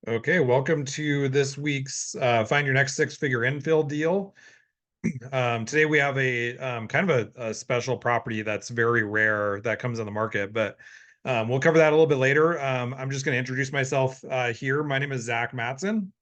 Okay, welcome to this week's Find Your Next Six-Figure Infill Deal. Today we have a kind of a special property that's very rare that comes on the market, but we'll cover that a little bit later. I'm just going to introduce myself here. My name is Zach Matson.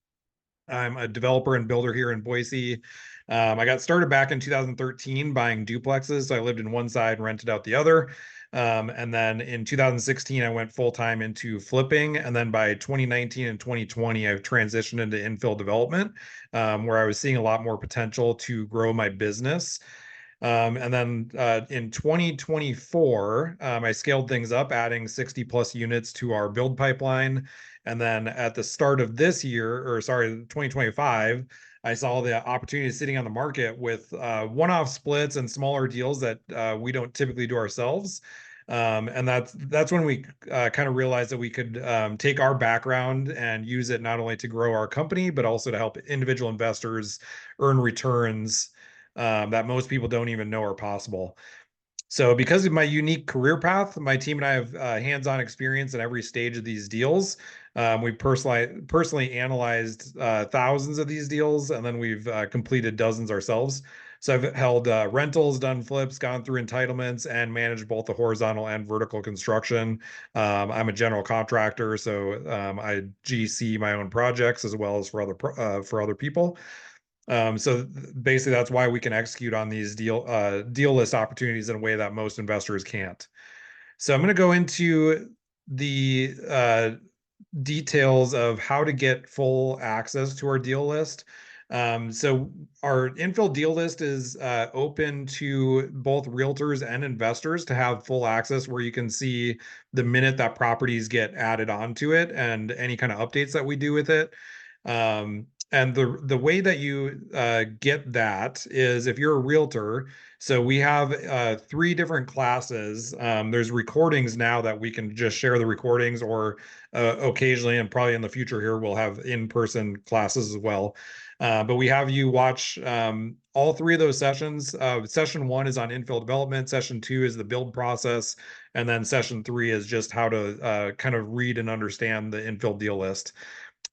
I'm a developer and builder here in Boise. I got started back in 2013 buying duplexes. So I lived in one side, rented out the other. And then in 2016, I went full time into flipping. And then by 2019 and 2020, I've transitioned into infill development, where I was seeing a lot more potential to grow my business. And then in 2024, I scaled things up, adding 60 plus units to our build pipeline. And then at the start of this year, or sorry, 2025, I saw the opportunity sitting on the market with one-off splits and smaller deals that we don't typically do ourselves. And that's when we kind of realized that we could take our background and use it not only to grow our company, but also to help individual investors earn returns that most people don't even know are possible. So because of my unique career path, my team and I have hands-on experience in every stage of these deals. We personally analyzed thousands of these deals, and then we've completed dozens ourselves. So I've held rentals, done flips, gone through entitlements, and managed both the horizontal and vertical construction. I'm a general contractor, so I GC my own projects as well as for other people. So basically, that's why we can execute on these deal list opportunities in a way that most investors can't. So I'm going to go into the details of how to get full access to our deal list. So our infill deal list is open to both realtors and investors to have full access, where you can see the minute that properties get added onto it and any kind of updates that we do with it. And the way that you get that is if you're a realtor. So we have three different classes. There's recordings now that we can just share the recordings, or occasionally, and probably in the future here, we'll have in-person classes as well. But we have you watch all three of those sessions. Session one is on infill development. Session two is the build process. And then session three is just how to kind of read and understand the infill deal list.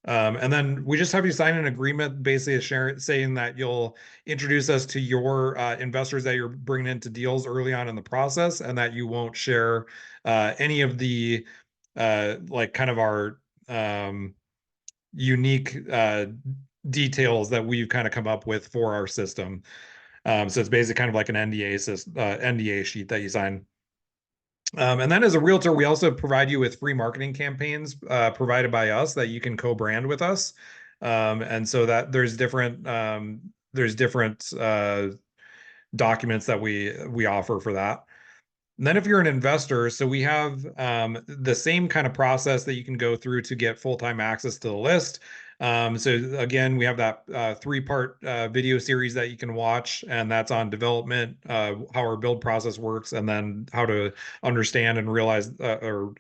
And then we just have you sign an agreement, basically saying that you'll introduce us to your investors that you're bringing into deals early on in the process, and that you won't share any of the like kind of our unique details that we've kind of come up with for our system. So it's basically kind of like an NDA sheet that you sign. And then as a realtor, we also provide you with free marketing campaigns provided by us that you can co-brand with us. And so that there's different documents that we offer for that. And then if you're an investor, so we have the same kind of process that you can go through to get full-time access to the list. So again, we have that three-part video series that you can watch, and that's on development, how our build process works, and then how to understand and realize or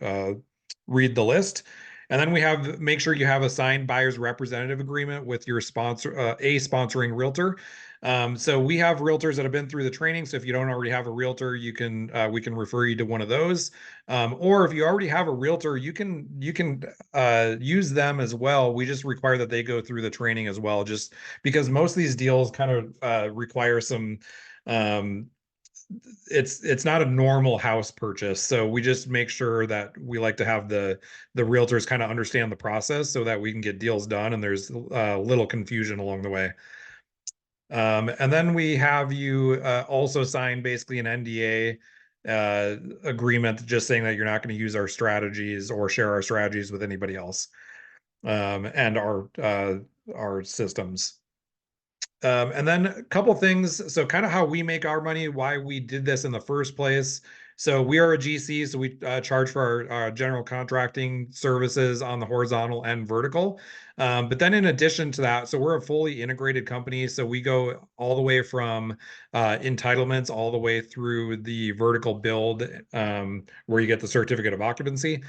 read the list. And then we have make sure you have a signed buyer's representative agreement with your sponsor, a sponsoring realtor. So we have realtors that have been through the training. So if you don't already have a realtor, we can refer you to one of those. Or if you already have a realtor, you can use them as well. We just require that they go through the training as well, just because most of these deals kind of require some it's not a normal house purchase. So we just make sure that we like to have the realtors kind of understand the process so that we can get deals done and there's little confusion along the way. And then we have you also sign basically an NDA agreement, just saying that you're not going to use our strategies or share our strategies with anybody else, and our systems. And then a couple things. So kind of how we make our money, why we did this in the first place. So we are a GC, so we charge for our general contracting services on the horizontal and vertical. But then in addition to that, so we're a fully integrated company. So we go all the way from entitlements all the way through the vertical build, where you get the certificate of occupancy.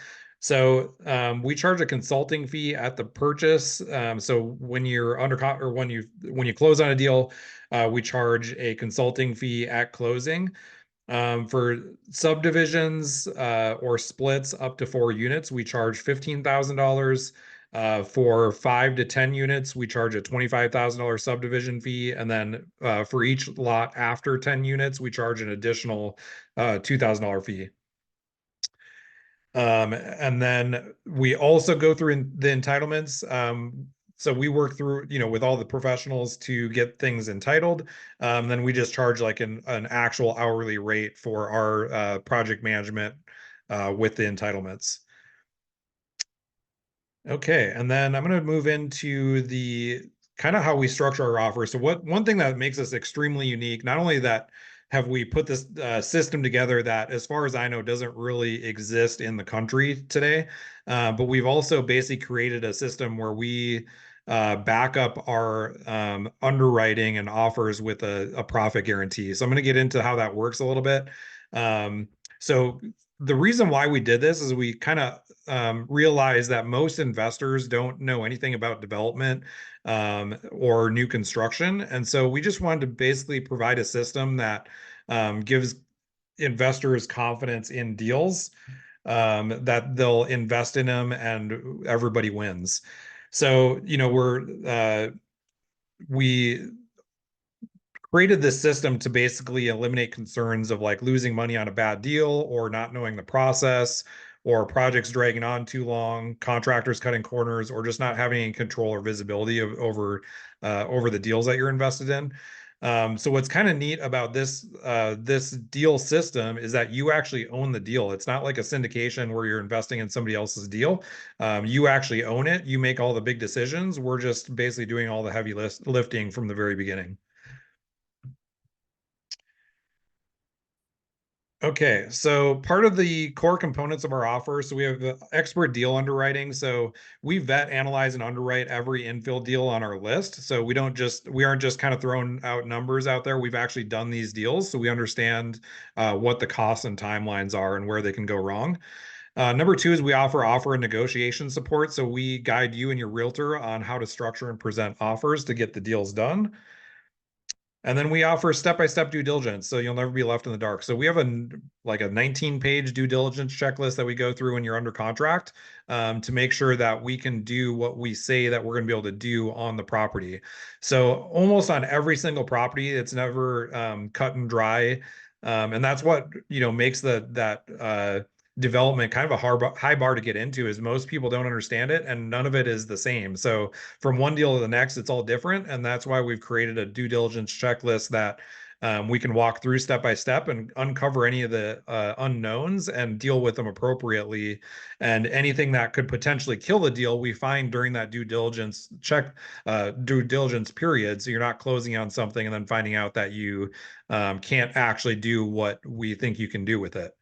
So we charge a consulting fee at the purchase. So when you're or when you close on a deal, we charge a consulting fee at closing. For subdivisions or splits up to 4 units, we charge $15,000. For 5 to 10 units, we charge a $25,000 subdivision fee. And then for each lot after 10 units, we charge an additional $2,000 fee. And then we also go through the entitlements. So we work through, with all the professionals to get things entitled. Then we just charge like an actual hourly rate for our project management with the entitlements. Okay, and then I'm going to move into the kind of how we structure our offer. So one thing that makes us extremely unique, not only that have we put this system together that, as far as I know, doesn't really exist in the country today, but we've also basically created a system where we back up our underwriting and offers with a profit guarantee. So I'm going to get into how that works a little bit. Um, so the reason why we did this is we kind of realize that most investors don't know anything about development or new construction. And so we just wanted to basically provide a system that gives investors confidence in deals, that they'll invest in them and everybody wins. So, we created this system to basically eliminate concerns of like losing money on a bad deal or not knowing the process or projects dragging on too long, contractors cutting corners, or just not having any control or visibility over the deals that you're invested in. So what's kind of neat about this deal system is that you actually own the deal. It's not like a syndication where you're investing in somebody else's deal. You actually own it. You make all the big decisions. We're just basically doing all the heavy lifting from the very beginning. Okay, so part of the core components of our offer, so we have the expert deal underwriting. So we vet, analyze, and underwrite every infill deal on our list. So we aren't just kind of throwing out numbers out there. We've actually done these deals, so we understand what the costs and timelines are and where they can go wrong. Number two is we offer and negotiation support. So we guide you and your realtor on how to structure and present offers to get the deals done. And then we offer step-by-step due diligence, so you'll never be left in the dark. So we have a 19-page due diligence checklist that we go through when you're under contract, to make sure that we can do what we say that we're going to be able to do on the property. So almost on every single property, it's never cut and dry, and that's what makes that development kind of a high bar to get into. Is most people don't understand it, and none of it is the same. So from one deal to the next, it's all different. And that's why we've created a due diligence checklist that we can walk through step by step and uncover any of the unknowns and deal with them appropriately. And anything that could potentially kill the deal, we find during that due diligence period. So you're not closing on something and then finding out that you can't actually do what we think you can do with it.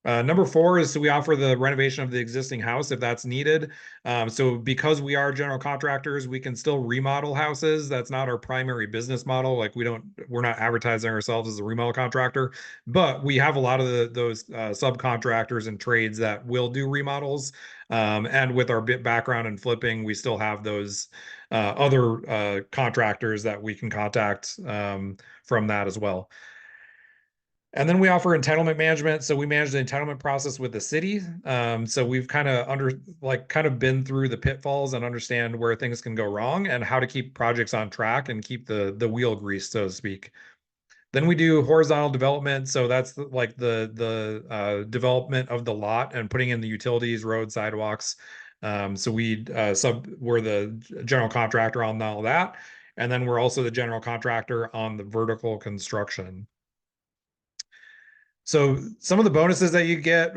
Number four is, so we offer the renovation of the existing house if that's needed. So because we are general contractors, we can still remodel houses. That's not our primary business model. Like we're not advertising ourselves as a remodel contractor, but we have a lot of those subcontractors and trades that will do remodels. And with our background in flipping, we still have those other contractors that we can contact from that as well. And then we offer entitlement management. So we manage the entitlement process with the city. So we've kind of been through the pitfalls and understand where things can go wrong and how to keep projects on track and keep the wheel greased, so to speak. Then we do horizontal development. So that's the development of the lot and putting in the utilities, roads, sidewalks. So we're the general contractor on all that. And then we're also the general contractor on the vertical construction. So some of the bonuses that you get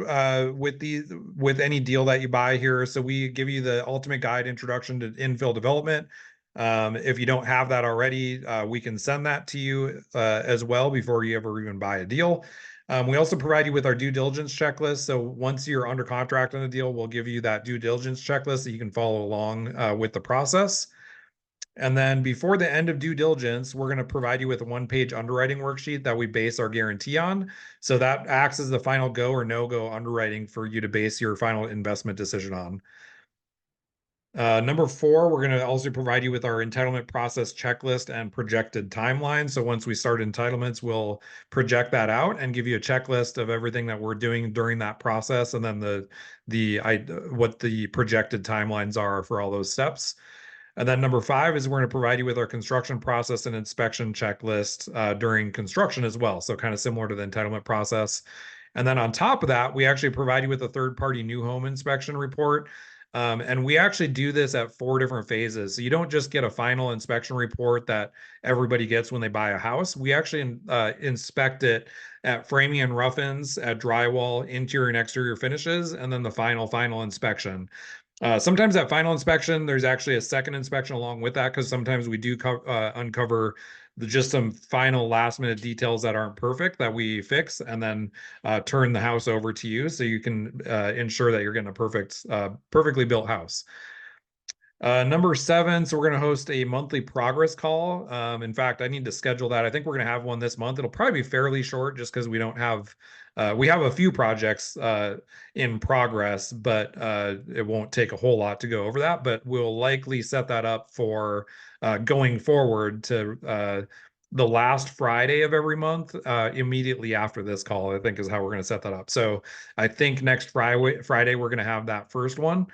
with any deal that you buy here. So we give you the ultimate guide introduction to infill development. If you don't have that already, we can send that to you as well before you ever even buy a deal. We also provide you with our due diligence checklist. So once you're under contract on a deal, we'll give you that due diligence checklist that you can follow along with the process. And then before the end of due diligence, we're going to provide you with a one-page underwriting worksheet that we base our guarantee on. So that acts as the final go or no-go underwriting for you to base your final investment decision on. Number four, we're going to also provide you with our entitlement process checklist and projected timeline. So once we start entitlements, we'll project that out and give you a checklist of everything that we're doing during that process, and then what the projected timelines are for all those steps. And then number five is we're going to provide you with our construction process and inspection checklist during construction as well. So kind of similar to the entitlement process. And then on top of that, we actually provide you with a third-party new home inspection report. And we actually do this at four different phases. So you don't just get a final inspection report that everybody gets when they buy a house. We actually inspect it at framing and rough-ins, at drywall, interior and exterior finishes, and then the final inspection. Sometimes that final inspection, there's actually a second inspection along with that, because sometimes we do uncover just some final last minute details that aren't perfect that we fix, and then turn the house over to you so you can ensure that you're getting a perfectly built house. Number seven, so we're going to host a monthly progress call. In fact, I need to schedule that. I think we're going to have one this month. It'll probably be fairly short just because we have a few projects in progress, but it won't take a whole lot to go over that. But we'll likely set that up for going forward to the last Friday of every month, immediately after this call, I think is how we're going to set that up. So I think next Friday we're going to have that first one.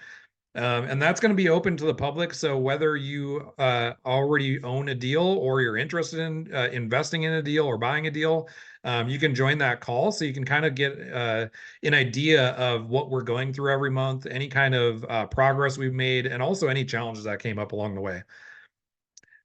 And that's going to be open to the public. So whether you already own a deal or you're interested in investing in a deal or buying a deal, you can join that call. So you can kind of get an idea of what we're going through every month, any kind of progress we've made, and also any challenges that came up along the way.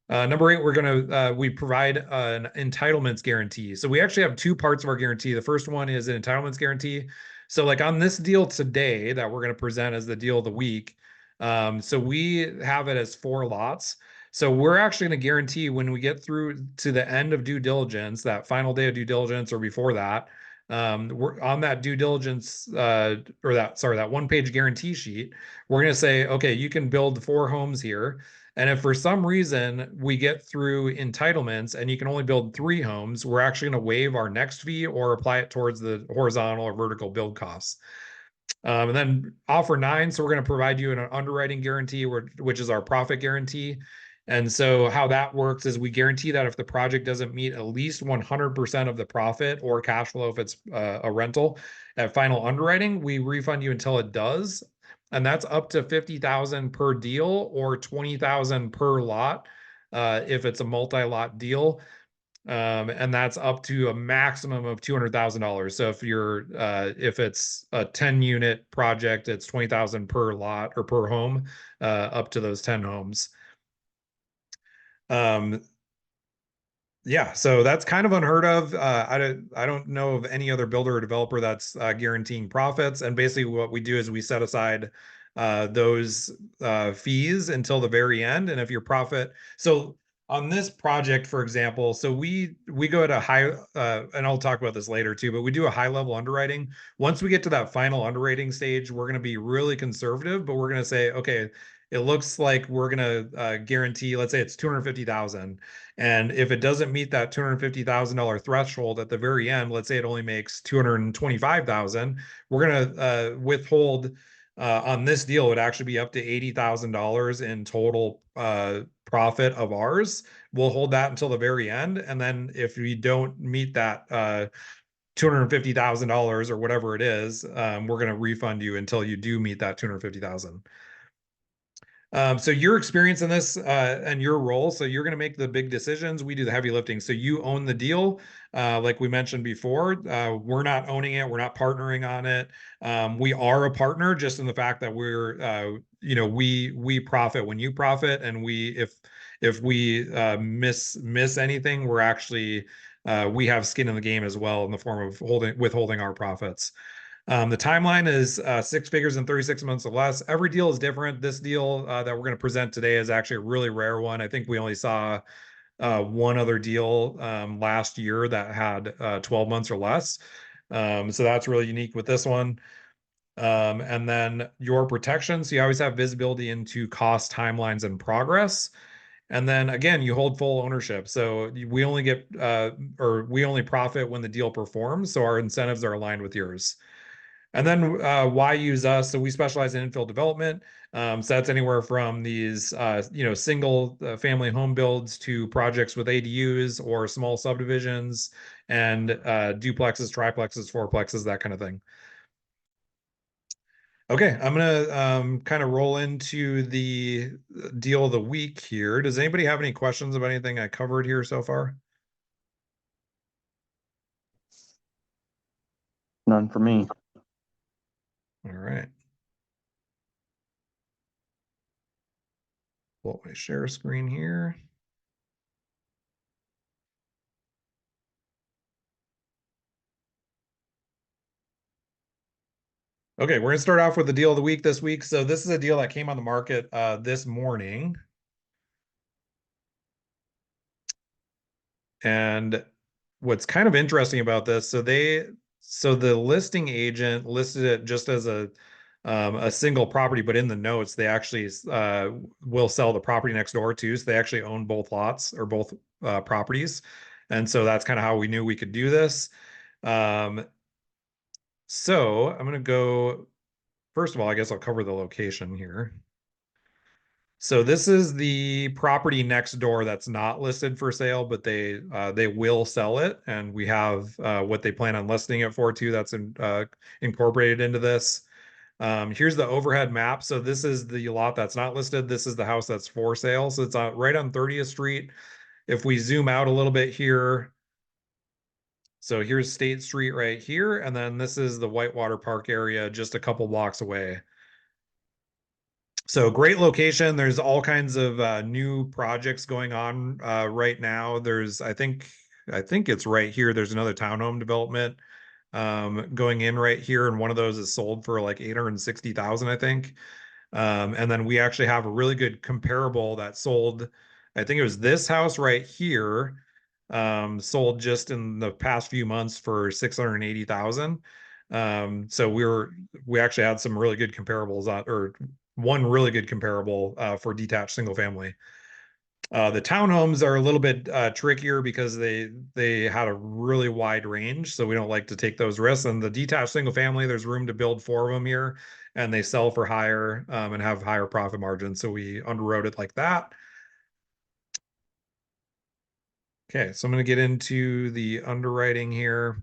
Number eight, we provide an entitlements guarantee. So we actually have two parts of our guarantee. The first one is an entitlements guarantee. So like on this deal today that we're going to present as the deal of the week, so we have it as 4 lots. So we're actually going to guarantee when we get through to the end of due diligence, that final day of due diligence or before that, we're on that due diligence that 1-page guarantee sheet. We're going to say, okay, you can build 4 homes here. And if for some reason we get through entitlements and you can only build 3 homes, we're actually going to waive our next fee or apply it towards the horizontal or vertical build costs. And then offer 9. So we're going to provide you an underwriting guarantee, which is our profit guarantee. And so how that works is we guarantee that if the project doesn't meet at least 100% of the profit or cash flow, if it's a rental at final underwriting, we refund you until it does. And that's up to 50,000 per deal or 20,000 per lot if it's a multi-lot deal. And that's up to a maximum of $200,000. So if it's a 10-unit project, it's 20,000 per lot or per home, up to those 10 homes. Yeah, so that's kind of unheard of. I don't know of any other builder or developer that's guaranteeing profits. And basically, what we do is we set aside those fees until the very end. And if your profit, so on this project, for example, so we go at a high, and I'll talk about this later too, but we do a high level underwriting. Once we get to that final underwriting stage, we're going to be really conservative, but we're going to say, okay, it looks like we're going to guarantee, let's say it's 250,000. And if it doesn't meet that $250,000 threshold at the very end, let's say it only makes 225,000, we're going to withhold on this deal, it would actually be up to $80,000 in total profit of ours. We'll hold that until the very end. And then if we don't meet that $250,000 or whatever it is, we're going to refund you until you do meet that 250,000. So your experience in this and your role, so you're going to make the big decisions. We do the heavy lifting. So you own the deal. Like we mentioned before, we're not owning it. We're not partnering on it. We are a partner just in the fact that we profit when you profit. And if we miss anything, we're actually, we have skin in the game as well in the form of withholding our profits. The timeline is 6 figures in 36 months or less. Every deal is different. This deal that we're going to present today is actually a really rare one. I think we only saw one other deal last year that had 12 months or less. So that's really unique with this one. And then your protections, you always have visibility into cost, timelines, and progress. And then again, you hold full ownership. So we only we only profit when the deal performs. So our incentives are aligned with yours. And then why use us? So we specialize in infill development. So that's anywhere from these, single family home builds to projects with ADUs or small subdivisions and duplexes, triplexes, fourplexes, that kind of thing. Okay, I'm gonna kind of roll into the deal of the week here. Does anybody have any questions about anything I covered here so far? None for me. All right. Pull up my share screen here. Okay, we're gonna start off with the deal of the week this week. So this is a deal that came on the market this morning. And what's kind of interesting about this, so the listing agent listed it just as a single property, but in the notes they actually will sell the property next door too. So they actually own both lots or both properties, and so that's kind of how we knew we could do this. So I'm gonna go. First of all, I guess I'll cover the location here. So this is the property next door that's not listed for sale, but they will sell it, and we have what they plan on listing it for too. That's incorporated into this. Here's the overhead map. So this is the lot that's not listed. This is the house that's for sale. So it's right on 30th Street. If we zoom out a little bit here, so here's State Street right here, and then this is the Whitewater Park area just a couple blocks away. So great location. There's all kinds of new projects going on right now. I think it's right here. There's another townhome development going in right here, and one of those is sold for like 860,000, I think. And then we actually have a really good comparable that sold. I think it was this house right here, sold just in the past few months for 680,000. So we actually had some really good comparables or one really good comparable for detached single family. The townhomes are a little bit trickier because they had a really wide range, so we don't like to take those risks. And the detached single family, there's room to build 4 of them here, and they sell for higher and have higher profit margins. So we underwrote it like that. Okay, so I'm going to get into the underwriting here.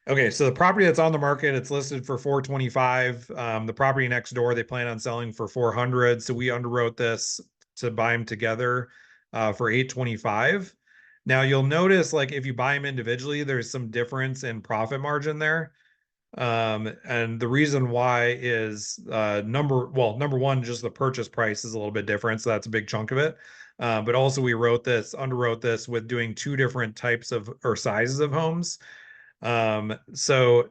Okay, so the property that's on the market, it's listed for 425. The property next door, they plan on selling for 400. So we underwrote this to buy them together for 825. Now you'll notice, like if you buy them individually, there's some difference in profit margin there. And the reason why is number one, just the purchase price is a little bit different, so that's a big chunk of it. But also we underwrote this with doing two different types of or sizes of homes. So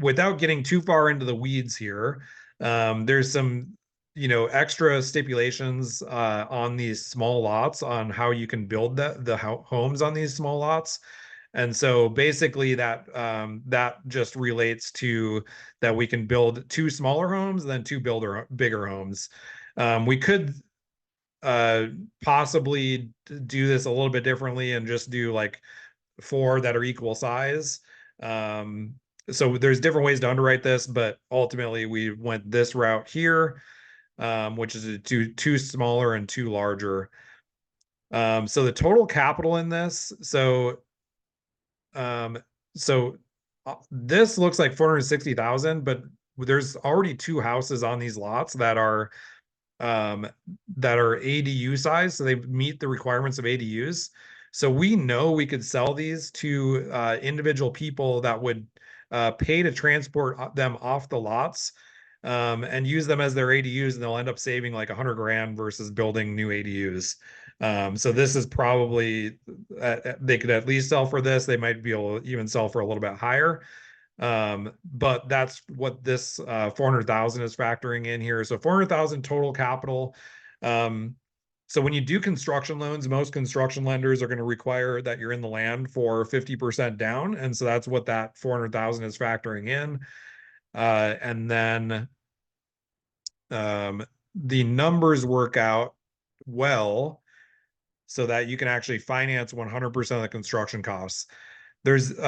without getting too far into the weeds here, there's some, extra stipulations on these small lots on how you can build the homes on these small lots. And so basically that just relates to that we can build two smaller homes and then two bigger homes. We could possibly do this a little bit differently and just do like 4 that are equal size. Um, so there's different ways to underwrite this, but ultimately we went this route here, which is two smaller and two larger. So the total capital in this, um, so this looks like 460,000, but there's already 2 houses on these lots um, that are ADU size, so they meet the requirements of ADUs. So we know we could sell these to individual people that would pay to transport them off the lots and use them as their ADUs, and they'll end up saving like 100 grand versus building new ADUs. So this is probably they could at least sell for this. They might be able to even sell for a little bit higher. But that's what this 400,000 is factoring in here. So 400,000 total capital. So when you do construction loans, most construction lenders are going to require that you're in the land for 50% down. And so that's what that 400,000 is factoring in. And then the numbers work out well so that you can actually finance 100% of the construction costs. There's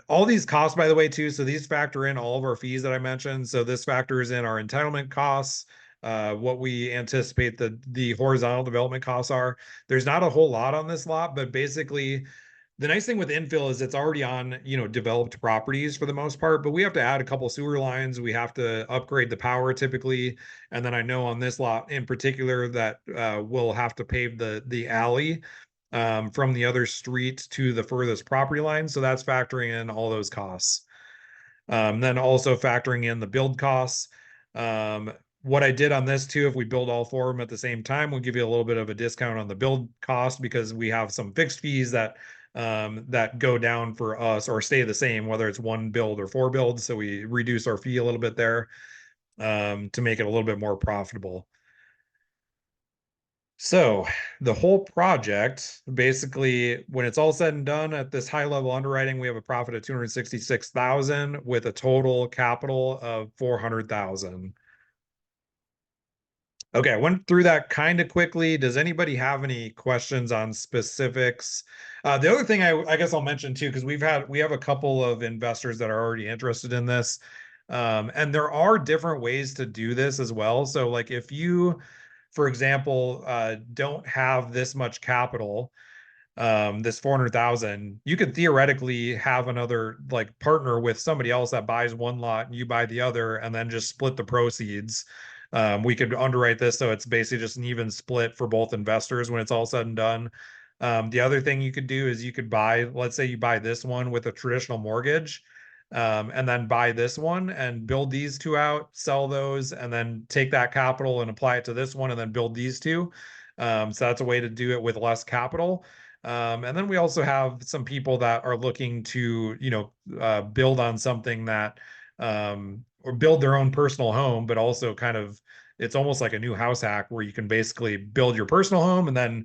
all these costs, by the way, too. So these factor in all of our fees that I mentioned. So this factors in our entitlement costs, what we anticipate the horizontal development costs are. There's not a whole lot on this lot, but basically the nice thing with infill is it's already on, developed properties for the most part, but we have to add a couple sewer lines. We have to upgrade the power typically. And then I know on this lot in particular that we'll have to pave the alley from the other street to the furthest property line. So that's factoring in all those costs. Then also factoring in the build costs. Um, what I did on this too, if we build all four of them at the same time, we'll give you a little bit of a discount on the build cost because we have some fixed fees that go down for us or stay the same, whether it's one build or four builds. So we reduce our fee a little bit there to make it a little bit more profitable. So the whole project, basically, when it's all said and done at this high level underwriting, we have a profit of 266,000 with a total capital of 400,000. Okay, I went through that kind of quickly. Does anybody have any questions on specifics? The other thing I guess I'll mention too, because we have a couple of investors that are already interested in this. And there are different ways to do this as well. So like if you, for example, don't have this much capital, this 400,000, you could theoretically have another like partner with somebody else that buys one lot and you buy the other and then just split the proceeds. We could underwrite this so it's basically just an even split for both investors when it's all said and done. The other thing you could do is you could buy, let's say you buy this one with a traditional mortgage, and then buy this one and build these two out, sell those, and then take that capital and apply it to this one and then build these two. So that's a way to do it with less capital. And then we also have some people that are looking to, build on something that, or build their own personal home, but also kind of, it's almost like a new house hack where you can basically build your personal home and then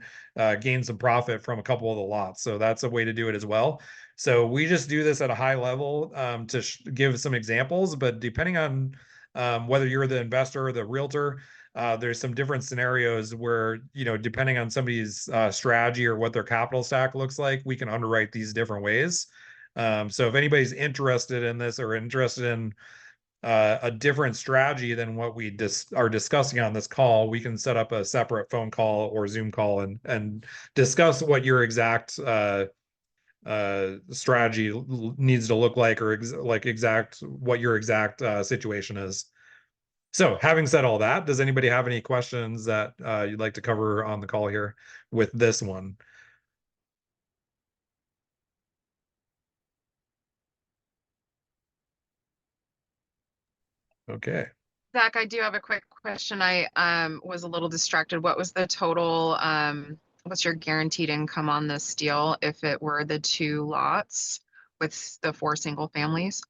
gain some profit from a couple of the lots. So that's a way to do it as well. So we just do this at a high level to give some examples, but depending on whether you're the investor or the realtor, there's some different scenarios where, depending on somebody's strategy or what their capital stack looks like, we can underwrite these different ways. So if anybody's interested in this or interested in a different strategy than what we are discussing on this call, we can set up a separate phone call or Zoom call and discuss what your exact strategy needs to look like or exact what your exact situation is. So having said all that, does anybody have any questions that you'd like to cover on the call here with this one? Okay. Zach, I do have a quick question. I was a little distracted. What was the total, what's your guaranteed income on this deal if it were the two lots with the four single families?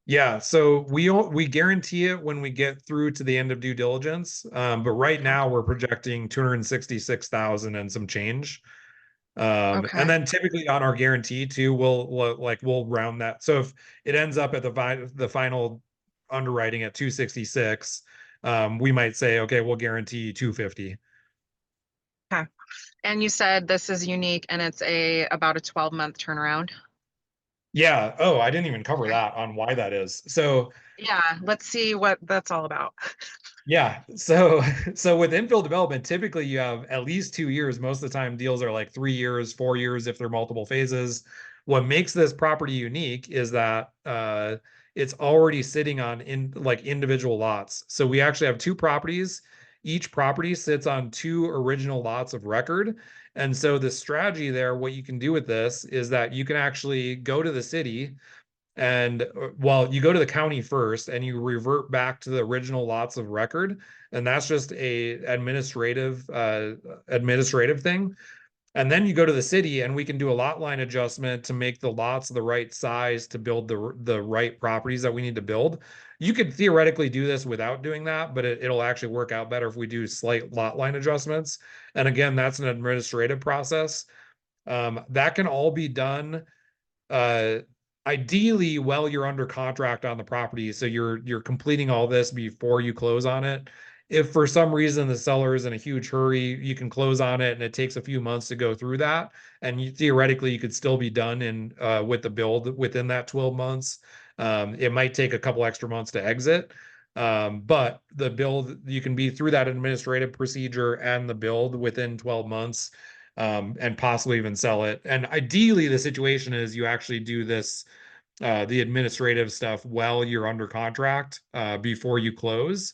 Yeah, so we guarantee it when we get through to the end of due diligence. But right Okay. now we're projecting 266,000 and some change. And Okay. then typically on our guarantee too, we'll round that. So if it ends up at the final underwriting at 266, we might say, okay, we'll guarantee 250. Okay. And you said this is unique and it's about a 12-month turnaround. Yeah. Oh, I didn't even cover Okay. that on why that is. So Yeah, let's see what that's all about. yeah. So so with infill development, typically you have at least 2 years. Most of the time deals are like 3 years, 4 years if they're multiple phases. What makes this property unique is that it's already sitting on in like individual lots. So we actually have two properties. Each property sits on two original lots of record. And so the strategy there, what you can do with this is that you can actually go to the city and well, you go to the county first and you revert back to the original lots of record, and that's just a administrative thing. And then you go to the city and we can do a lot line adjustment to make the lots the right size to build the right properties that we need to build. You could theoretically do this without doing that, but it'll actually work out better if we do slight lot line adjustments. And again, that's an administrative process. That can all be done uh ideally while you're under contract on the property, so you're completing all this before you close on it. if for some reason the seller is in a huge hurry, you can close on it and it takes a few months to go through that. And theoretically, you could still be done in with the build within that 12 months. It might take a couple extra months to exit. But the build, you can be through that administrative procedure and the build within 12 months, and possibly even sell it. And ideally, the situation is you actually do this the administrative stuff while you're under contract before you close.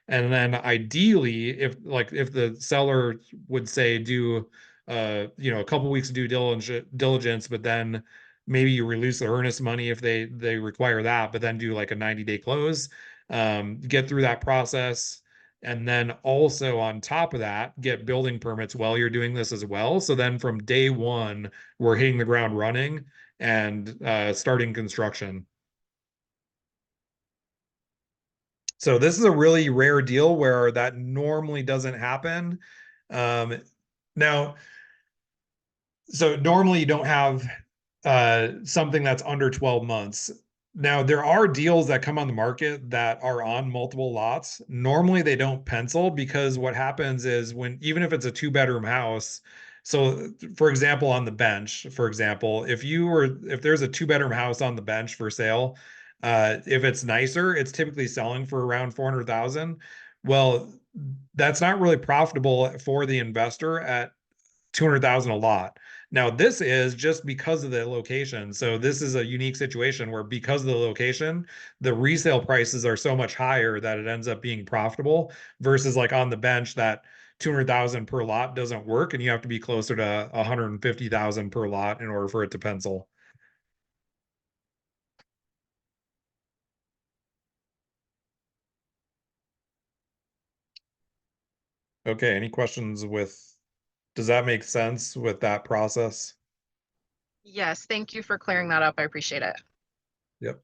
And then ideally, if the seller would say do a couple weeks of due diligence, but then maybe you release the earnest money if they require that, but then do like a 90-day close, get through that process. And then also on top of that, get building permits while you're doing this as well. So then from day one, we're hitting the ground running and starting construction. So this is a really rare deal where that normally doesn't happen. Um, now, so normally you don't have something that's under 12 months. Now, there are deals that come on the market that are on multiple lots. Normally they don't pencil because what happens is when, even if it's a two-bedroom house, so for example, on the bench, for example, if there's a two-bedroom house on the bench for sale, if it's nicer, it's typically selling for around 400,000. Well, that's not really profitable for the investor at 200,000 a lot. Now, this is just because of the location. So this is a unique situation where because of the location, the resale prices are so much higher that it ends up being profitable versus like on the bench that 200,000 per lot doesn't work and you have to be closer to 150,000 per lot in order for it to pencil. Okay, any questions does that make sense with that process? Yes, thank you for clearing that up. I appreciate it. Yep.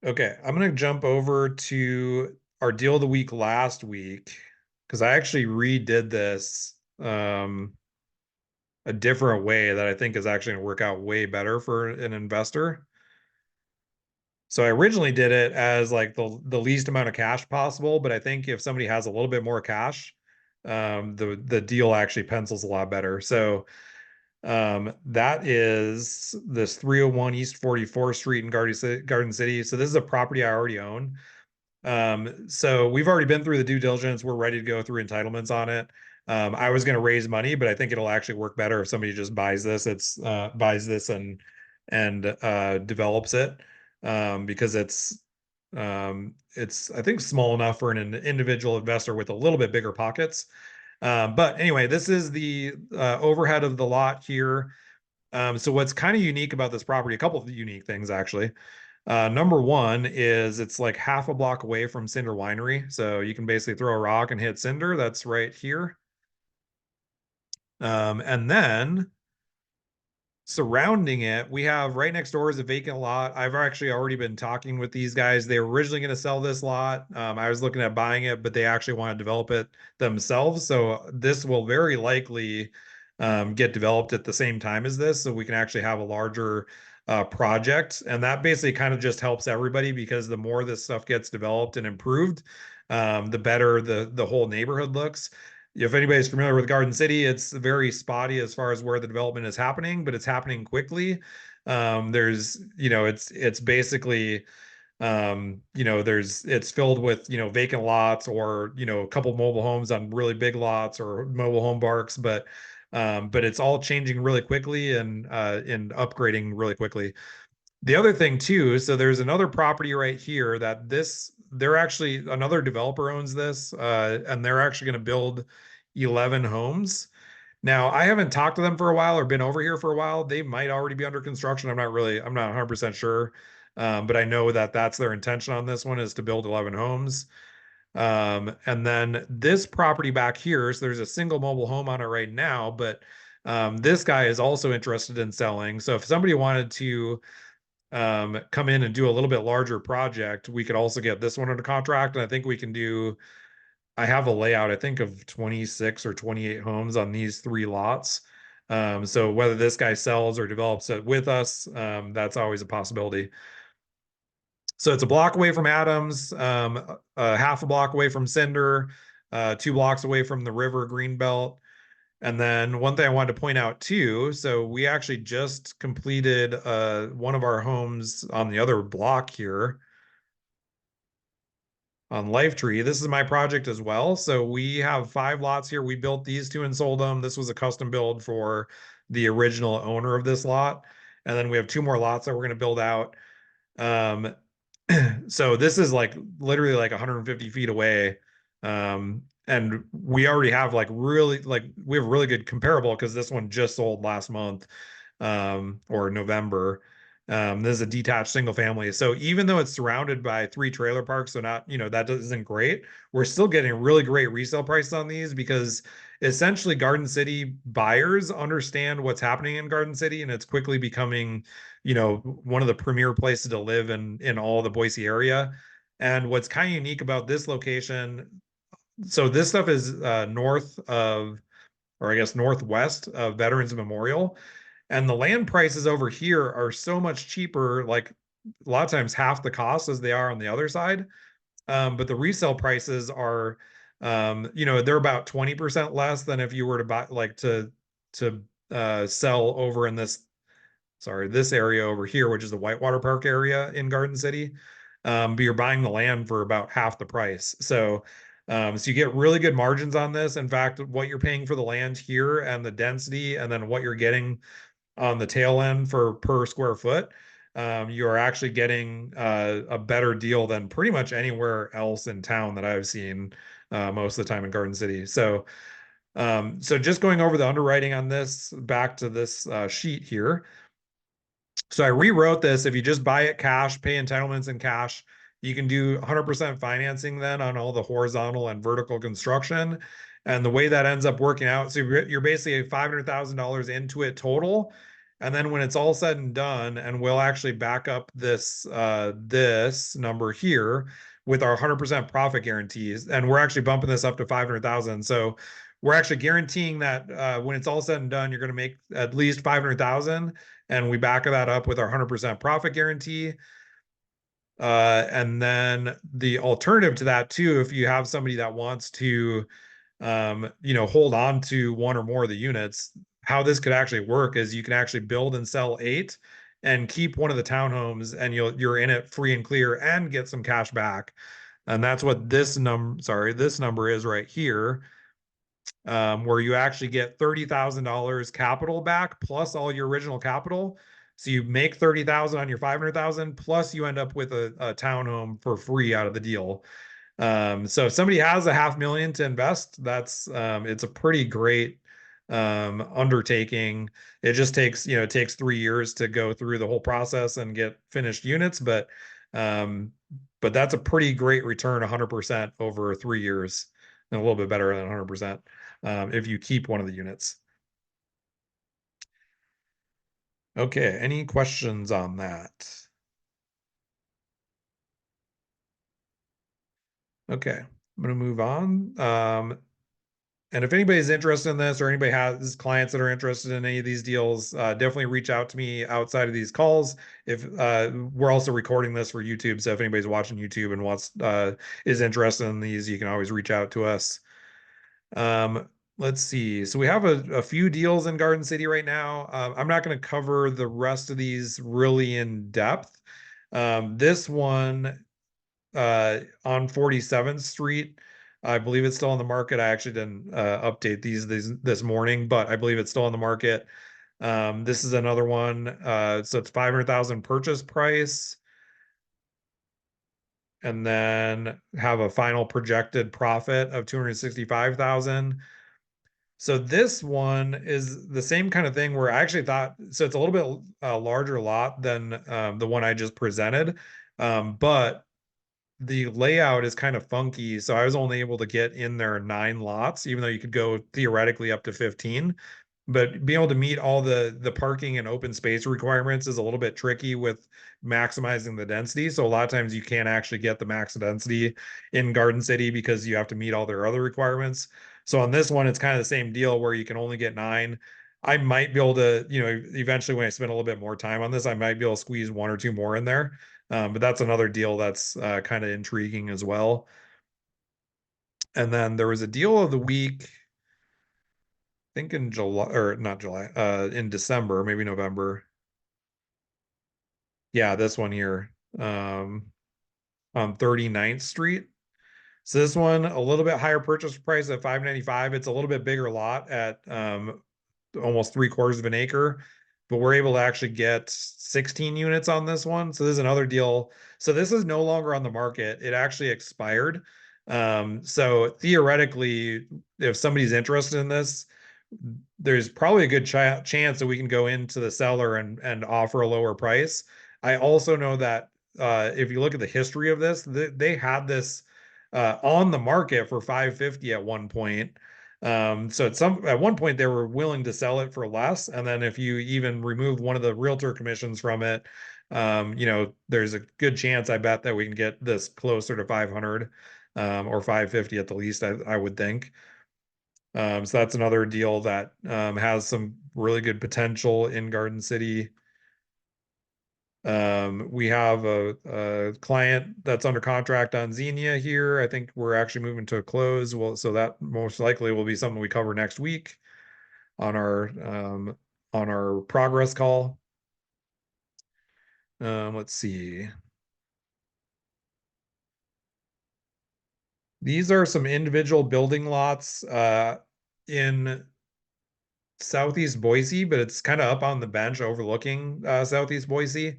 Okay, I'm gonna jump over to our deal of the week last week because I actually redid this a different way that I think is actually gonna work out way better for an investor. So I originally did it as like the least amount of cash possible, but I think if somebody has a little bit more cash, the deal actually pencils a lot better. So that is this 301 East 44th Street in Garden City. So this is a property I already own. So we've already been through the due diligence. We're ready to go through entitlements on it. I was going to raise money, but I think it'll actually work better if somebody just buys this. Buys this and develops it, because it's I think small enough for an individual investor with a little bit bigger pockets. But anyway, this is the overhead of the lot here. So what's kind of unique about this property, a couple of unique things actually. Number one is it's like half a block away from Cinder Winery. So you can basically throw a rock and hit Cinder. That's right here. And then surrounding it, we have right next door is a vacant lot. I've actually already been talking with these guys. They were originally going to sell this lot. I was looking at buying it, but they actually want to develop it themselves. So this will very likely get developed at the same time as this. So we can actually have a larger project. And that basically kind of just helps everybody because the more this stuff gets developed and improved, the better the whole neighborhood looks. If anybody's familiar with Garden City, it's very spotty as far as where the development is happening, but it's happening quickly. It's basically, it's filled with, vacant lots or, a couple mobile homes on really big lots or mobile home parks, but it's all changing really quickly and upgrading really quickly. The other thing too, so there's another property right here that they're actually another developer owns this, and they're actually going to build 11 homes. Now, I haven't talked to them for a while or been over here for a while. They might already be under construction. I'm not 100% sure. But I know that that's their intention on this one is to build 11 homes. And then this property back here, so there's a single mobile home on it right now, but this guy is also interested in selling. So if somebody wanted to come in and do a little bit larger project, we could also get this one under contract. And I think we can I have a layout, I think of 26 or 28 homes on these three lots. So whether this guy sells or develops it with us, that's always a possibility. So it's a block away from Adams, half a block away from Cinder, 2 blocks away from the river Greenbelt. And then one thing I wanted to point out too, so we actually just completed one of our homes on the other block here on Lifetree. This is my project as well. So we have 5 lots here. We built these 2 and sold them. This was a custom build for the original owner of this lot. And then we have 2 more lots that we're going to build out. Um, so this is like literally like 150 feet away. And we already have like really like we have really good comparable because this one just sold last month, or November. This is a detached single family. So even though it's surrounded by 3 trailer parks, so not, that isn't great, we're still getting really great resale prices on these because essentially Garden City buyers understand what's happening in Garden City, and it's quickly becoming, one of the premier places to live in all the Boise area. And what's kind of unique about this location, so this stuff is north of, or I guess northwest of Veterans Memorial. And the land prices over here are so much cheaper, like a lot of times half the cost as they are on the other side. But the resale prices are, they're about 20% less than if you were to buy, like to sell over in this area over here, which is the Whitewater Park area in Garden City. But you're buying the land for about half the price. So you get really good margins on this. In fact, what you're paying for the land here and the density, and then what you're getting on the tail end for per square foot, you are actually getting a better deal than pretty much anywhere else in town that I've seen most of the time in Garden City. So just going over the underwriting on this, back to this sheet here. So I rewrote this. If you just buy it cash, pay entitlements in cash, you can do 100% financing then on all the horizontal and vertical construction. And the way that ends up working out, so you're basically $500,000 into it total. And then when it's all said and done, and we'll actually back up this number here with our 100% profit guarantees, and we're actually bumping this up to 500,000. So we're actually guaranteeing that when it's all said and done, you're going to make at least 500,000, and we back that up with our 100% profit guarantee. And then the alternative to that too, if you have somebody that wants to, hold on to one or more of the units, how this could actually work is you can actually build and sell 8 and keep one of the townhomes, and you're in it free and clear and get some cash back. And that's what this number is right here, where you actually get $30,000 capital back plus all your original capital. So you make 30,000 on your 500,000, plus you end up with a townhome for free out of the deal. So if somebody has a 500,000 to invest, it's a pretty great undertaking. It just takes, it takes 3 years to go through the whole process and get finished units, um, but that's a pretty great return, 100% over 3 years, and a little bit better than 100%, if you keep one of the units. Okay, any questions on that? Okay, I'm gonna move on. And if anybody's interested in this, or anybody has clients that are interested in any of these deals, definitely reach out to me outside of these calls. If we're also recording this for YouTube, so if anybody's watching YouTube and is interested in these, you can always reach out to us. Let's see. So we have a few deals in Garden City right now. I'm not going to cover the rest of these really in depth. This one on 47th Street, I believe it's still on the market. I actually didn't update these this morning, but I believe it's still on the market. This is another one. So it's 500,000 purchase price, and then have a final projected profit of 265,000. So this one is the same kind of thing where I actually thought, so it's a little bit larger lot than the one I just presented, but the layout is kind of funky. So I was only able to get in there 9 lots, even though you could go theoretically up to 15. But being able to meet all the parking and open space requirements is a little bit tricky with maximizing the density. So a lot of times you can't actually get the max density in Garden City because you have to meet all their other requirements. So on this one, it's kind of the same deal where you can only get 9. I might be able to, eventually when I spend a little bit more time on this, I might be able to squeeze 1 or 2 more in there. But that's another deal that's kind of intriguing as well. And then there was a deal of the week, I think in July, or not July, in December, maybe November. Yeah, this one here, on 39th Street. So this one, a little bit higher purchase price at 595. It's a little bit bigger lot at almost 3/4 of an acre, but we're able to actually get 16 units on this one. So this is another deal. So this is no longer on the market. It actually expired. So theoretically, if somebody's interested in this, there's probably a good chance that we can go into the seller and offer a lower price. I also know that if you look at the history of this, they had this on the market for 550 at one point. So at one point they were willing to sell it for less, and then if you even remove one of the realtor commissions from it, there's a good chance I bet that we can get this closer to 500 or 550 at the least. I would think. So that's another deal that has some really good potential in Garden City. We have a client that's under contract on Xenia here. I think we're actually moving to a close. Well, so that most likely will be something we cover next week on our progress call. Let's see. These are some individual building lots in Southeast Boise, but it's kind of up on the bench overlooking Southeast Boise.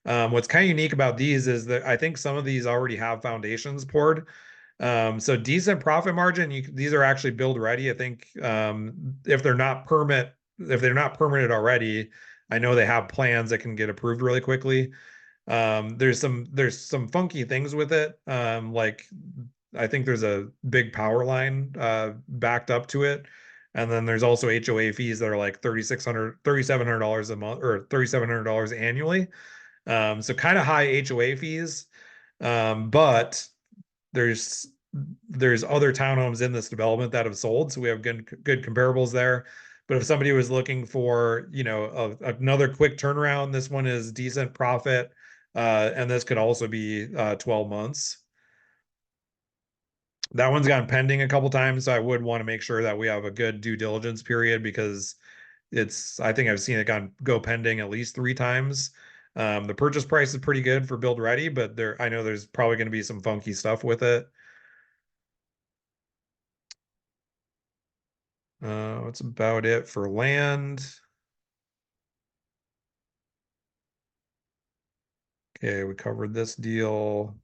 What's kind of unique about these is that I think some of these already have foundations poured. So decent profit margin. These are actually build ready. I think if they're not permitted already, I know they have plans that can get approved really quickly. There's some funky things with it. Like I think there's a big power line backed up to it. And then there's also HOA fees that are like $3,700 a month or $3,700 annually. So kind of high HOA fees. But there's there's other townhomes in this development that have sold, so we have good comparables there. But if somebody was looking for, another quick turnaround, this one is decent profit, and this could also be 12 months. That one's gone pending a couple times, so I would want to make sure that we have a good due diligence period because I think I've seen it go pending at least 3 times. The purchase price is pretty good for build ready, but I know there's probably going to be some funky stuff with it. That's about it for land. Okay, we covered this deal.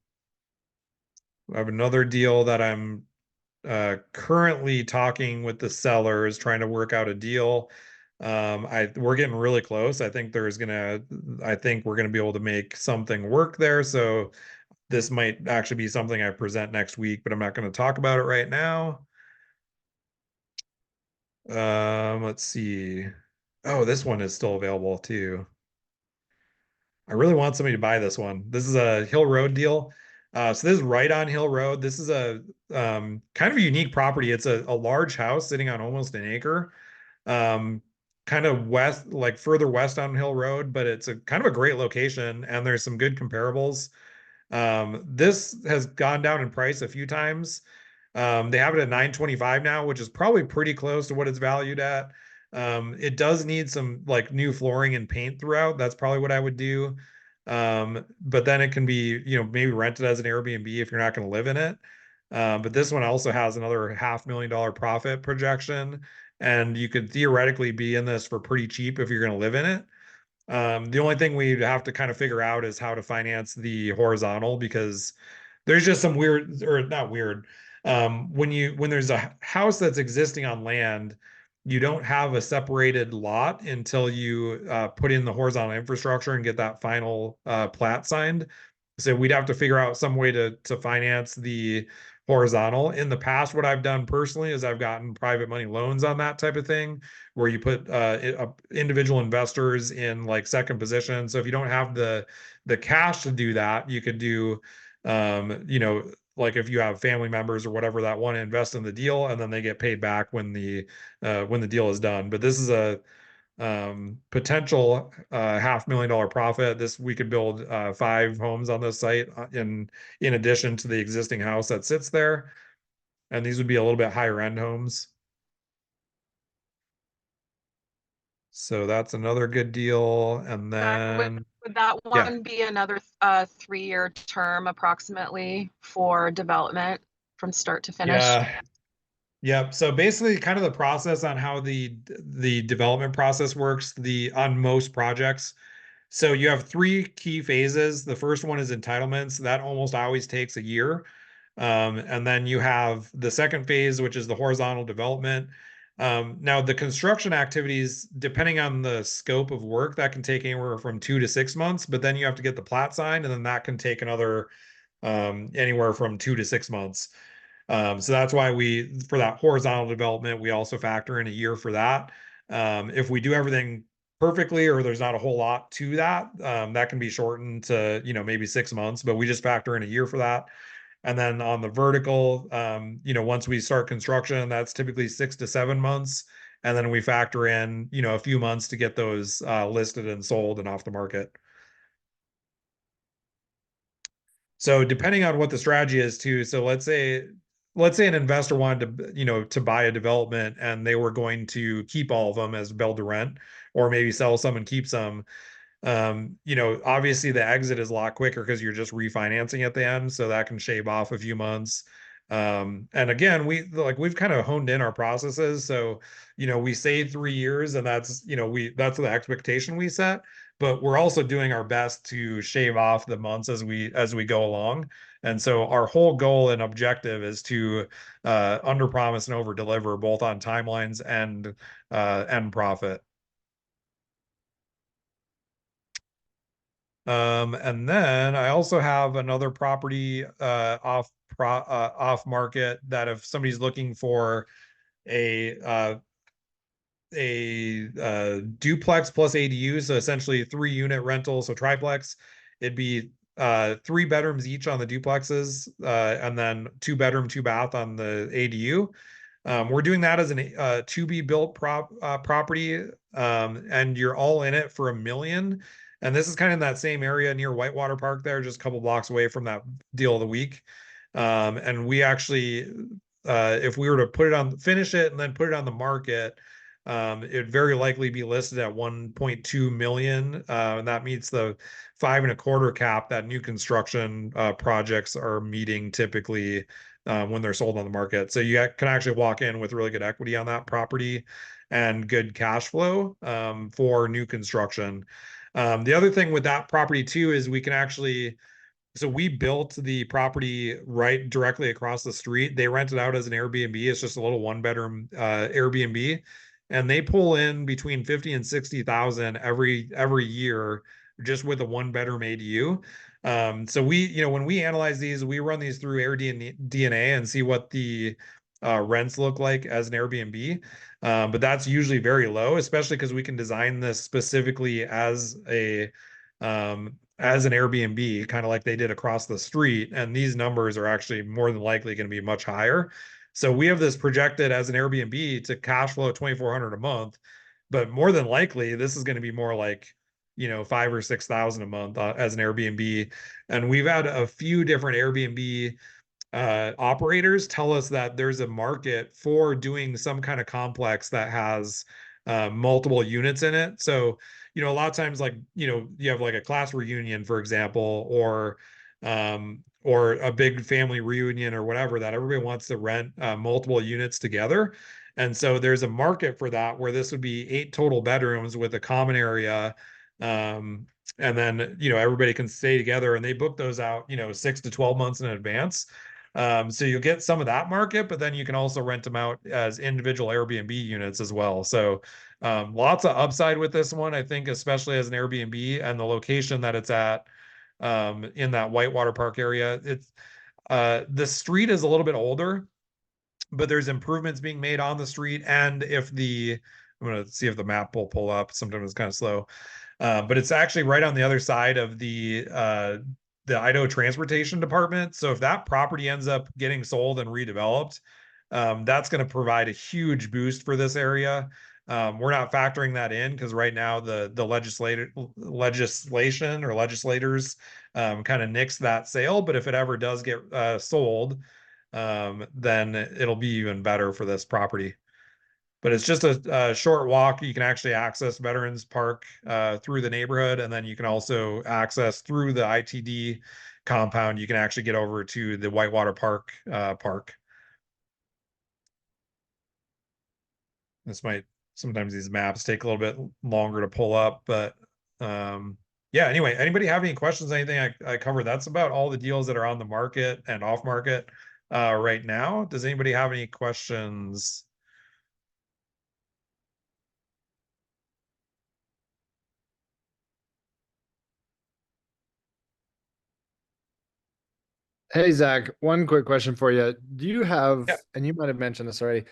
I have another deal that I'm currently talking with the sellers, trying to work out a deal. We're getting really close. I think we're gonna be able to make something work there. So this might actually be something I present next week, but I'm not going to talk about it right now. Let's see. Oh, this one is still available too. I really want somebody to buy this one. This is a Hill Road deal. So this is right on Hill Road. This is a kind of a unique property. It's a large house sitting on almost an acre, um, kind of west, like further west on Hill Road, but it's a kind of a great location, and there's some good comparables. This has gone down in price a few times. They have it at 925 now, which is probably pretty close to what it's valued at. It does need some like new flooring and paint throughout. That's probably what I would do. But then it can be, maybe rented as an Airbnb if you're not going to live in it. But this one also has another $500,000 profit projection, and you could theoretically be in this for pretty cheap if you're going to live in it. The only thing we have to kind of figure out is how to finance the horizontal because there's just some weird or not weird. When there's a house that's existing on land, you don't have a separated lot until you put in the horizontal infrastructure and get that final plat signed. So we'd have to figure out some way to finance the horizontal. In the past, what I've done personally is I've gotten private money loans on that type of thing, where you put individual investors in like second position. So if you don't have the cash to do that, you could do, like if you have family members or whatever that want to invest in the deal, and then they get paid back when the deal is done. But this is Potential $500,000 profit. This we could build 5 homes on this site in addition to the existing house that sits there, and these would be a little bit higher end homes. So that's another good deal. And Zach, then would that yeah, one be another 3-year term approximately for development from start to finish? yeah. Yep. So basically kind of the process on how the development process works, the on most projects. So you have 3 key phases. The first one is entitlements. That almost always takes a year. And then you have the second phase, which is the horizontal development. Now the construction activities, depending on the scope of work, that can take anywhere from 2 to 6 months, but then you have to get the plat signed, and then that can take another anywhere from 2 to 6 months. So that's why for that horizontal development, we also factor in a year for that. If we do everything perfectly or there's not a whole lot to that, that can be shortened to, maybe 6 months, but we just factor in a year for that. And then on the vertical, once we start construction, that's typically 6 to 7 months. And then we factor in, a few months to get those listed and sold and off the market. So depending on what the strategy is too, so let's say an investor wanted to, to buy a development and they were going to keep all of them as build to rent, or maybe sell some and keep some. Obviously the exit is a lot quicker because you're just refinancing at the end, so that can shave off a few months. And again, we've kind of honed in our processes. So, we say 3 years, and that's, that's the expectation we set, but we're also doing our best to shave off the months as we go along. And so our whole goal and objective is to under promise and over deliver both on timelines and profit. And then I also have another property off market that if somebody's looking for a uh a duplex plus ADU, so essentially 3 unit rental, so triplex, it'd be 3 bedrooms each on the duplexes, and then 2 bedroom, 2 bath on the ADU. We're doing that as an to be built property, and you're all in it for 1 million. And this is kind of in that same area near Whitewater Park there, just a couple blocks away from that deal of the week. And we actually, if we were to finish it and then put it on the market, it'd very likely be listed at 1.2 million. And that meets the 5.25 cap that new construction projects are meeting typically when they're sold on the market. So you can actually walk in with really good equity on that property and good cash flow for new construction. The other thing with that property too is we can actually, so we built the property right directly across the street. They rent it out as an Airbnb. It's just a little 1 bedroom Airbnb, and they pull in between 50 and 60,000 every year just with a 1 bedroom ADU. So when we analyze these, we run these through AirDNA and see what the rents look like as an Airbnb. But that's usually very low, especially because we can design this specifically as an Airbnb, kind of like they did across the street. And these numbers are actually more than likely going to be much higher. So we have this projected as an Airbnb to cash flow 2,400 a month, but more than likely this is going to be more like, 5 or 6 thousand a month as an Airbnb. And we've had a few different Airbnb operators tell us that there's a market for doing some kind of complex that has multiple units in it. So, a lot of times, like, you have like a class reunion, for example, or a big family reunion or whatever that everybody wants to rent multiple units together. And so there's a market for that where this would be 8 total bedrooms with a common area. Um, and then, everybody can stay together and they book those out, 6 to 12 months in advance. So you'll get some of that market, but then you can also rent them out as individual Airbnb units as well. So lots of upside with this one, I think, especially as an Airbnb and the location that it's at in that Whitewater Park area. The street is a little bit older, but there's improvements being made on the street. And I'm going to see if the map will pull up. Sometimes it's kind of slow. But it's actually right on the other side of the Idaho Transportation Department. So if that property ends up getting sold and redeveloped, that's going to provide a huge boost for this area. We're not factoring that in because right now the legislation or legislators kind of nix that sale. But if it ever does get sold, then it'll be even better for this property. But it's just a short walk. You can actually access Veterans Park through the neighborhood, and then you can also access through the ITD compound. You can actually get over to the Whitewater Park park. This might sometimes these maps take a little bit longer to pull up, but yeah, anyway, anybody have any questions, anything I covered? That's about all the deals that are on the market and off market right now. Does anybody have any questions? Hey Zach, one quick question for you. Do you Yeah. have, and you might have mentioned this already,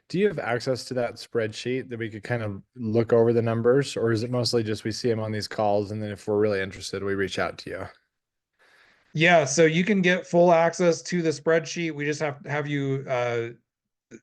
do you have access to that spreadsheet that we could kind of look over the numbers, or is it mostly just we see them on these calls and then if we're really interested, we reach out to you? Yeah, so you can get full access to the spreadsheet. We just have you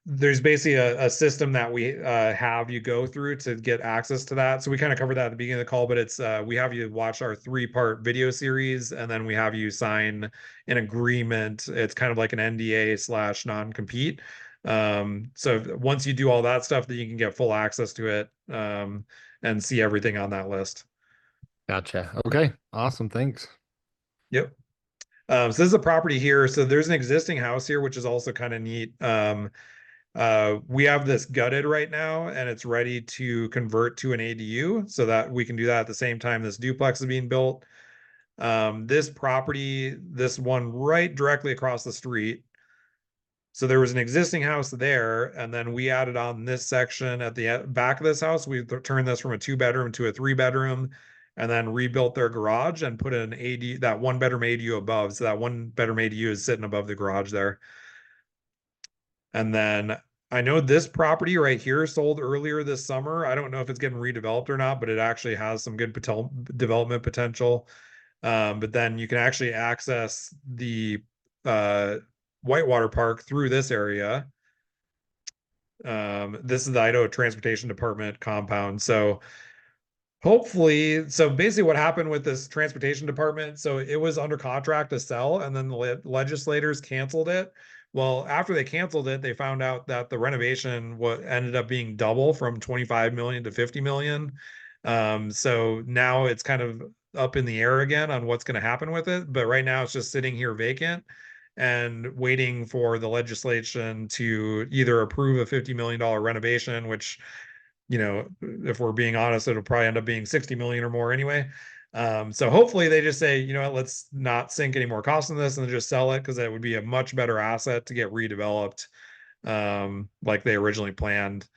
there's basically a system that we have you go through to get access to that. So we kind of covered that at the beginning of the call, but it's we have you watch our 3-part video series, and then we have you sign an agreement. It's kind of like an NDA slash non-compete. So once you do all that stuff, then you can get full access to it and see everything on that list. Gotcha. Okay. Awesome. Thanks. Yep. So this is a property here. So there's an existing house here, which is also kind of neat. We have this gutted right now, and it's ready to convert to an ADU so that we can do that at the same time this duplex is being built. This property, this one right directly across the street. So there was an existing house there, and then we added on this section at the back of this house. We turned this from a 2-bedroom to a 3-bedroom, and then rebuilt their garage and put an AD that 1-bedroom ADU above. So that 1-bedroom ADU is sitting above the garage there. And then I know this property right here sold earlier this summer. I don't know if it's getting redeveloped or not, but it actually has some good development potential. But then you can actually access the Whitewater Park through this area. This is the Idaho Transportation Department compound. So hopefully, so basically what happened with this transportation department, so it was under contract to sell, and then the legislators canceled it. Well, after they canceled it, they found out that the renovation what ended up being double from 25 million to 50 million. So now it's kind of up in the air again on what's going to happen with it. But right now it's just sitting here vacant and waiting for the legislation to either approve a $50 million renovation, which if we're being honest, it'll probably end up being 60 million or more anyway. So hopefully they just say, let's not sink any more costs in this and just sell it because that would be a much better asset to get redeveloped like they originally planned.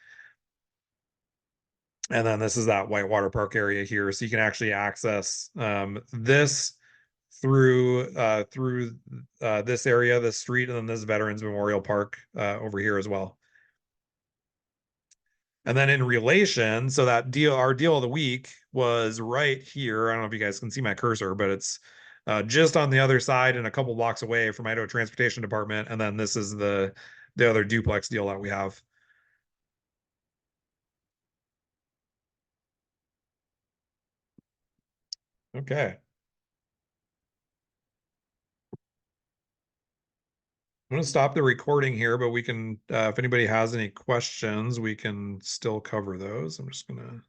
And then this is that Whitewater Park area here. So you can actually access this through this area, this street, and then this Veterans Memorial Park over here as well. And then in relation, so that deal, our deal of the week was right here. I don't know if you guys can see my cursor, but it's just on the other side and a couple blocks away from Idaho Transportation Department. And then this is the other duplex deal that we have. Okay. I'm going to stop the recording here, but we can, if anybody has any questions, we can still cover those. I'm just going to